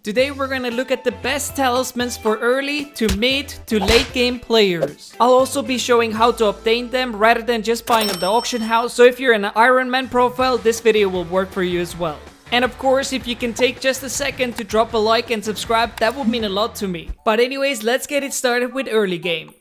Today we're gonna look at the best talismans for early to mid to late game players. I'll also be showing how to obtain them rather than just buying at the auction house, so if you're in an Iron Man profile, this video will work for you as well. And of course, if you can take just a second to drop a like and subscribe, that would mean a lot to me. But anyways, let's get it started with early game.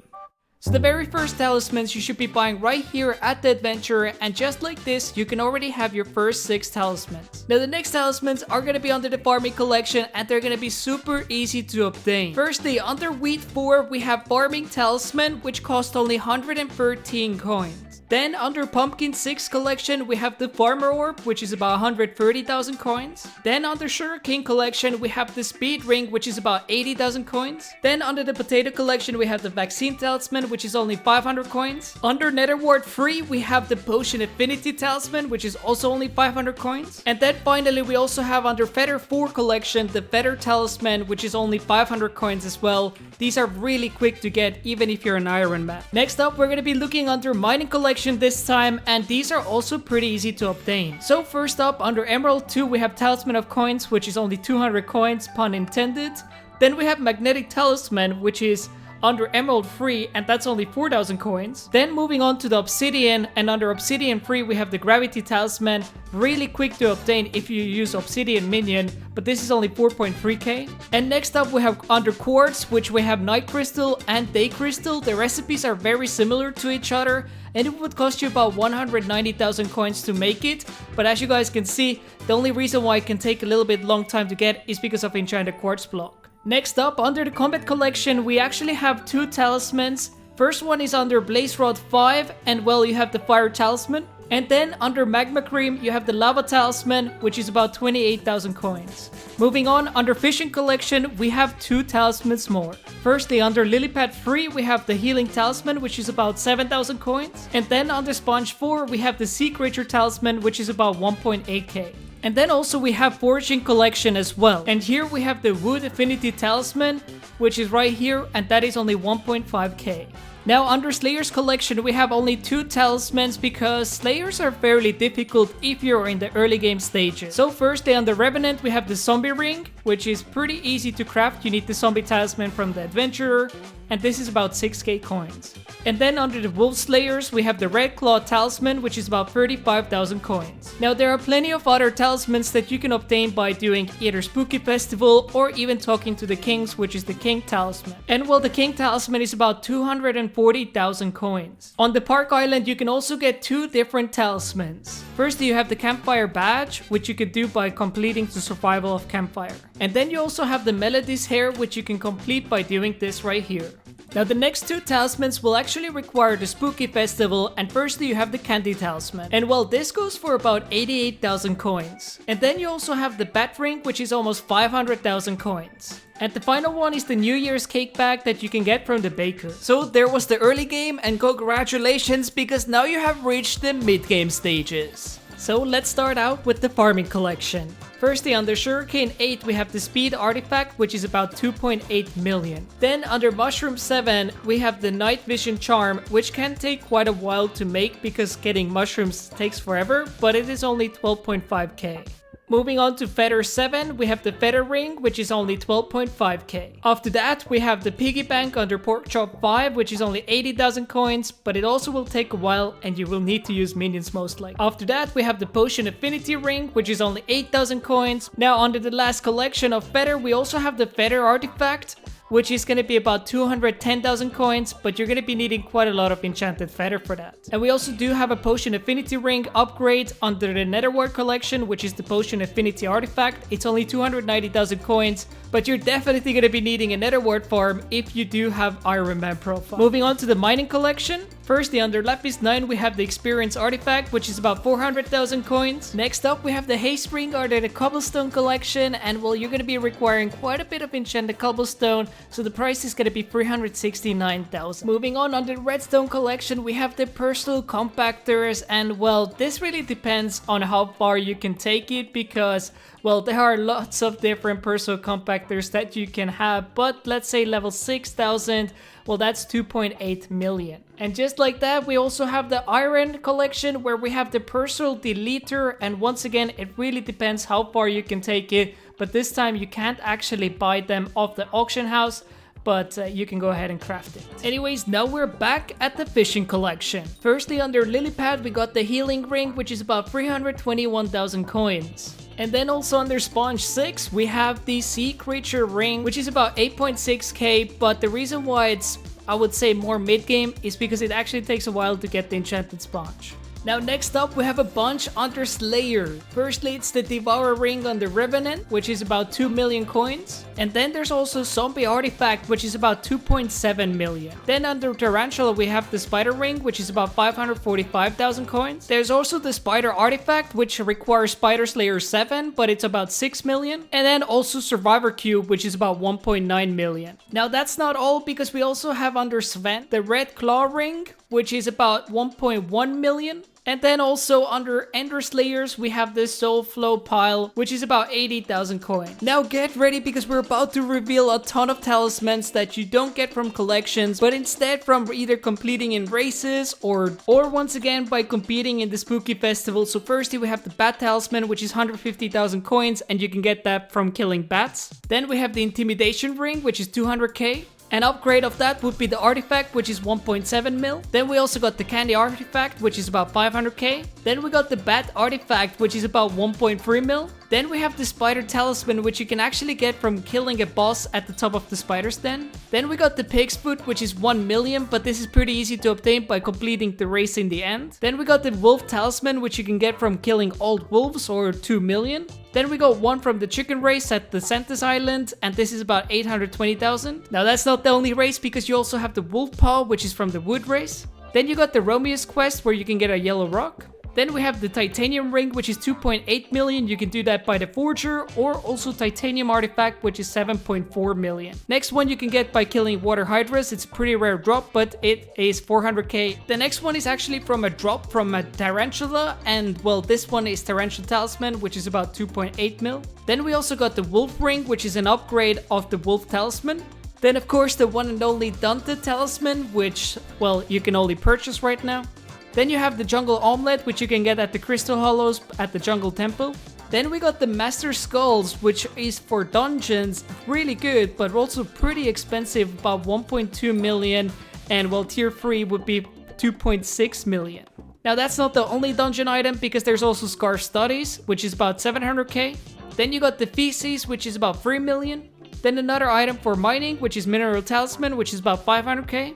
So the very first talismans you should be buying right here at the adventure, and just like this, you can already have your first 6 talismans. Now the next talismans are gonna be under the farming collection, and they're gonna be super easy to obtain. Firstly, under wheat 4, we have farming talisman, which cost only 113 coins. Then under Pumpkin 6 collection, we have the Farmer Orb, which is about 130,000 coins. Then under Sugar King collection, we have the Speed Ring, which is about 80,000 coins. Then under the Potato collection, we have the Vaccine Talisman, which is only 500 coins. Under Nether Wart 3, we have the Potion Affinity Talisman, which is also only 500 coins. And then finally, we also have under Feather 4 collection, the Feather Talisman, which is only 500 coins as well. These are really quick to get, even if you're an Iron Man. Next up, we're gonna be looking under Mining collection this time, and these are also pretty easy to obtain. So first up, under Emerald 2, we have Talisman of Coins, which is only 200 coins, pun intended. Then we have Magnetic Talisman, which is under Emerald 3, and that's only 4,000 coins. Then moving on to the Obsidian, and under Obsidian 3 we have the Gravity Talisman, really quick to obtain if you use Obsidian Minion, but this is only 4.3k. And next up we have under Quartz, which we have Night Crystal and Day Crystal. The recipes are very similar to each other, and it would cost you about 190,000 coins to make it, but as you guys can see, the only reason why it can take a little bit long time to get is because of Enchanted Quartz Block. Next up, under the Combat collection, we actually have 2 talismans. First one is under Blaze Rod 5, and well, you have the Fire Talisman. And then under Magma Cream, you have the Lava Talisman, which is about 28,000 coins. Moving on, under Fishing collection, we have 2 talismans more. Firstly, under Lilypad 3, we have the Healing Talisman, which is about 7,000 coins. And then under Sponge 4, we have the Sea Creature Talisman, which is about 1.8k. And then also we have Foraging collection as well. And here we have the Wood Affinity Talisman, which is right here, and that is only 1.5k. Now under Slayers collection, we have only 2 talismans because Slayers are fairly difficult if you're in the early game stages. So firstly, under Revenant, we have the Zombie Ring, which is pretty easy to craft. You need the Zombie Talisman from the Adventurer, and this is about 6k coins. And then under the Wolf Slayers, we have the Red Claw Talisman, which is about 35,000 coins. Now there are plenty of other talismans that you can obtain by doing either Spooky Festival or even talking to the Kings, which is the King Talisman. And well, the King Talisman is about 240,000 coins. On the Park Island, you can also get 2 different talismans. Firstly, you have the Campfire Badge, which you could do by completing the Survival of Campfire. And then you also have the Melody's Hair, which you can complete by doing this right here. Now the next 2 talismans will actually require the Spooky Festival, and firstly you have the Candy Talisman. And well, this goes for about 88,000 coins. And then you also have the Bat Ring, which is almost 500,000 coins. And the final one is the New Year's cake bag that you can get from the baker. So there was the early game, and congratulations, because now you have reached the mid-game stages. So let's start out with the farming collection. Firstly, under Sugarcane 8, we have the Speed Artifact, which is about 2.8 million. Then under Mushroom 7, we have the Night Vision Charm, which can take quite a while to make because getting mushrooms takes forever, but it is only 12.5k. Moving on to Feather 7, we have the Feather Ring, which is only 12.5k. After that, we have the Piggy Bank under Pork Chop 5, which is only 80,000 coins, but it also will take a while and you will need to use minions most likely. After that, we have the Potion Affinity Ring, which is only 8,000 coins. Now under the last collection of Feather, we also have the Feather Artifact, which is going to be about 210,000 coins, but you're going to be needing quite a lot of enchanted feather for that. And we also do have a Potion Affinity Ring upgrade under the Nether Wart collection, which is the Potion Affinity Artifact. It's only 290,000 coins, but you're definitely going to be needing a Nether Wart farm if you do have Iron Man profile. Moving on to the Mining collection. Firstly, under Lapis 9, we have the Experience Artifact, which is about 400,000 coins. Next up, we have the Haze Ring under the Cobblestone collection, and well, you're going to be requiring quite a bit of enchanted cobblestone, so the price is going to be 369,000. Moving on, under the Redstone collection, we have the Personal Compactors, and well, this really depends on how far you can take it because, well, there are lots of different Personal Compactors that you can have, but let's say level 6,000, well, that's 2.8 million. And just like that, we also have the Iron collection where we have the Personal Deleter, and once again, it really depends how far you can take it, but this time you can't actually buy them off the auction house, but you can go ahead and craft it. Anyways, now we're back at the fishing collection. Firstly, under lily pad, we got the healing ring, which is about 321,000 coins. And then also under sponge 6, we have the sea creature ring, which is about 8.6k, but the reason why it's, I would say, more mid-game is because it actually takes a while to get the enchanted sponge. Now next up, we have a bunch under Slayer. Firstly, it's the Devourer ring under Revenant, which is about 2 million coins. And then there's also Zombie Artifact, which is about 2.7 million. Then under Tarantula, we have the Spider ring, which is about 545,000 coins. There's also the Spider Artifact, which requires Spider Slayer 7, but it's about 6 million. And then also Survivor Cube, which is about 1.9 million. Now that's not all, because we also have under Sven the Red Claw ring, which is about 1.1 million. And then also under Ender Slayers, we have this Soul Flow pile, which is about 80,000 coins. Now get ready, because we're about to reveal a ton of talismans that you don't get from collections, but instead from either completing in races or once again by competing in the Spooky Festival. So firstly, we have the Bat Talisman, which is 150,000 coins, and you can get that from killing bats. Then we have the Intimidation ring, which is 200k. An upgrade of that would be the Artifact, which is 1.7 mil. Then we also got the Candy Artifact, which is about 500k. Then we got the Bat Artifact, which is about 1.3 mil. Then we have the Spider Talisman, which you can actually get from killing a boss at the top of the spider's den. Then we got the Pig's Foot, which is 1 million, but this is pretty easy to obtain by completing the race in the end. Then we got the Wolf Talisman, which you can get from killing old wolves, or 2 million. Then we got one from the chicken race at the Sentis Island, and this is about 820,000. Now that's not the only race, because you also have the Wolf Paw, which is from the wood race. Then you got the Romeo's Quest, where you can get a yellow rock. Then we have the Titanium ring, which is 2.8 million. You can do that by the Forger, or also Titanium Artifact, which is 7.4 million. Next one you can get by killing Water Hydras. It's a pretty rare drop, but it is 400k. The next one is actually from a drop from a Tarantula, and well, this one is Tarantula Talisman, which is about 2.8 mil. Then we also got the Wolf ring, which is an upgrade of the Wolf Talisman. Then of course the one and only Dante Talisman, which, well, you can only purchase right now. Then you have the Jungle Omelette, which you can get at the Crystal Hollows at the Jungle Temple. Then we got the Master Skulls, which is for dungeons, really good, but also pretty expensive, about 1.2 million, and well, tier 3 would be 2.6 million. Now that's not the only dungeon item, because there's also Scar Studies, which is about 700k. Then you got the Feces, which is about 3 million. Then another item for mining, which is Mineral Talisman, which is about 500k.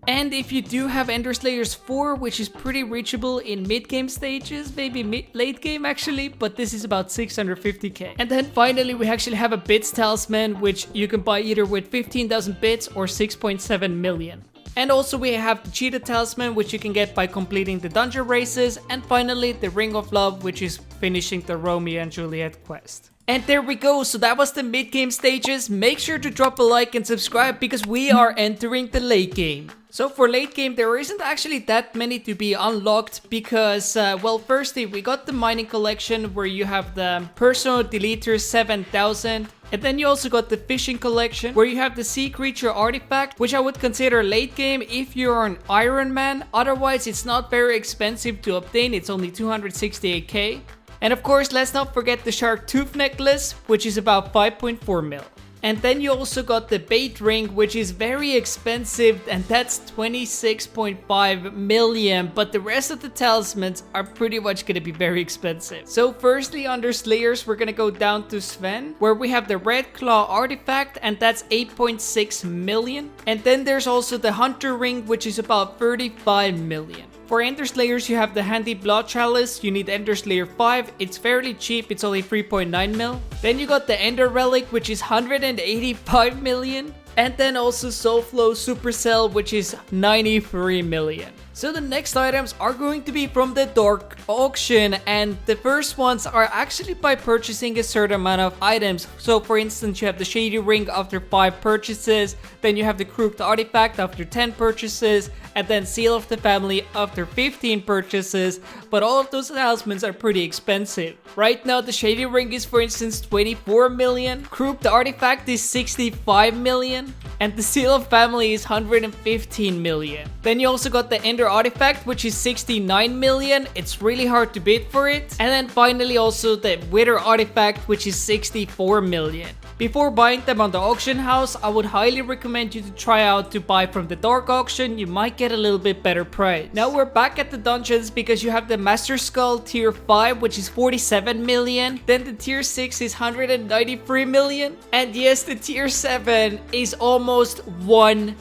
And if you do have Ender Slayers 4, which is pretty reachable in mid-game stages, maybe late game actually, but this is about 650k. And then finally we actually have a Bits Talisman, which you can buy either with 15,000 bits or 6.7 million. And also we have the Cheetah Talisman, which you can get by completing the dungeon races. And finally the Ring of Love, which is finishing the Romeo and Juliet quest. And there we go, so that was the mid-game stages. Make sure to drop a like and subscribe, because we are entering the late game. So for late game, there isn't actually that many to be unlocked, because, well, firstly, we got the mining collection, where you have the personal deleter 7000. And then you also got the fishing collection, where you have the sea creature artifact, which I would consider late game if you're an Iron Man. Otherwise, it's not very expensive to obtain. It's only 268k. And of course, let's not forget the Shark Tooth necklace, which is about 5.4 mil. And then you also got the bait ring, which is very expensive, and that's 26.5 million, but the rest of the talismans are pretty much gonna be very expensive. So firstly, under Slayers, we're gonna go down to Sven, where we have the Red Claw artifact, and that's 8.6 million. And then there's also the Hunter ring, which is about 35 million. For Ender Slayers, you have the handy Blood Chalice. You need Ender Slayer 5. It's fairly cheap. It's only 3.9 mil. Then you got the Ender Relic, which is 185 million. And then also Soulflow Supercell, which is 93 million. So the next items are going to be from the Dark Auction, and the first ones are actually by purchasing a certain amount of items. So for instance, you have the Shady Ring after 5 purchases, then you have the Crooked Artifact after 10 purchases, and then Seal of the Family after 15 purchases. But all of those talismans are pretty expensive. Right now the Shady Ring is for instance 24 million, Crooked Artifact is 65 million, And the Seal of Family is 115 million. Then you also got the Ender Artifact, which is 69 million. It's really hard to bid for it. And then finally also the Wither Artifact, which is 64 million. Before buying them on the auction house, I would highly recommend you to try out to buy from the dark auction. You might get a little bit better price. Now we're back at the dungeons because you have the Master Skull tier 5, which is 47 million. Then the tier 6 is 193 million. And yes, the tier 7 is almost 1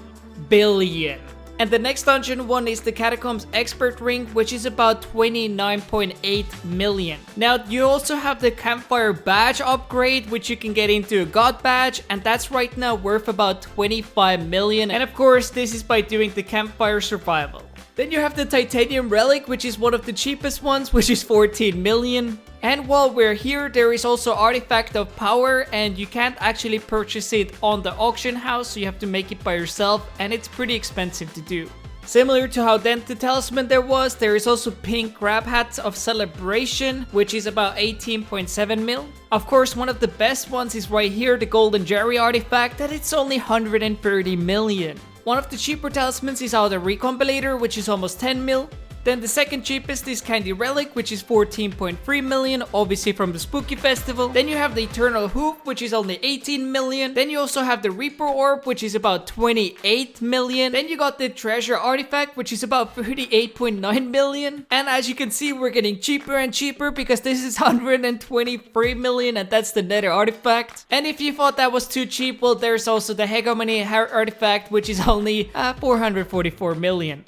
billion. And the next dungeon one is the Catacombs Expert Ring, which is about 29.8 million. Now, you also have the Campfire Badge upgrade, which you can get into a God Badge, and that's right now worth about 25 million. And of course, this is by doing the Campfire Survival. Then you have the Titanium Relic, which is one of the cheapest ones, which is 14 million. And while we're here, there is also Artifact of Power, and you can't actually purchase it on the auction house, so you have to make it by yourself, and it's pretty expensive to do. Similar to how then the talisman there is also Pink Crab Hats of Celebration, which is about 18.7 mil. Of course, one of the best ones is right here, the Golden Jerry Artifact, and it's only 130 million. One of the cheaper talismans is our Recompilator, which is almost 10 mil. Then the second cheapest is Candy Relic, which is 14.3 million, obviously from the Spooky Festival. Then you have the Eternal Hoof, which is only 18 million. Then you also have the Reaper Orb, which is about 28 million. Then you got the Treasure Artifact, which is about 38.9 million. And as you can see, we're getting cheaper and cheaper because this is 123 million, and that's the Nether Artifact. And if you thought that was too cheap, well, there's also the Hegemony Artifact, which is only 444 million.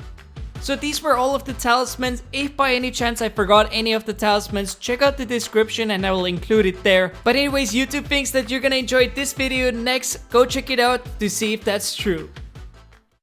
So these were all of the talismans. If by any chance I forgot any of the talismans, check out the description and I will include it there. But anyways, YouTube thinks that you're gonna enjoy this video next. Go check it out to see if that's true.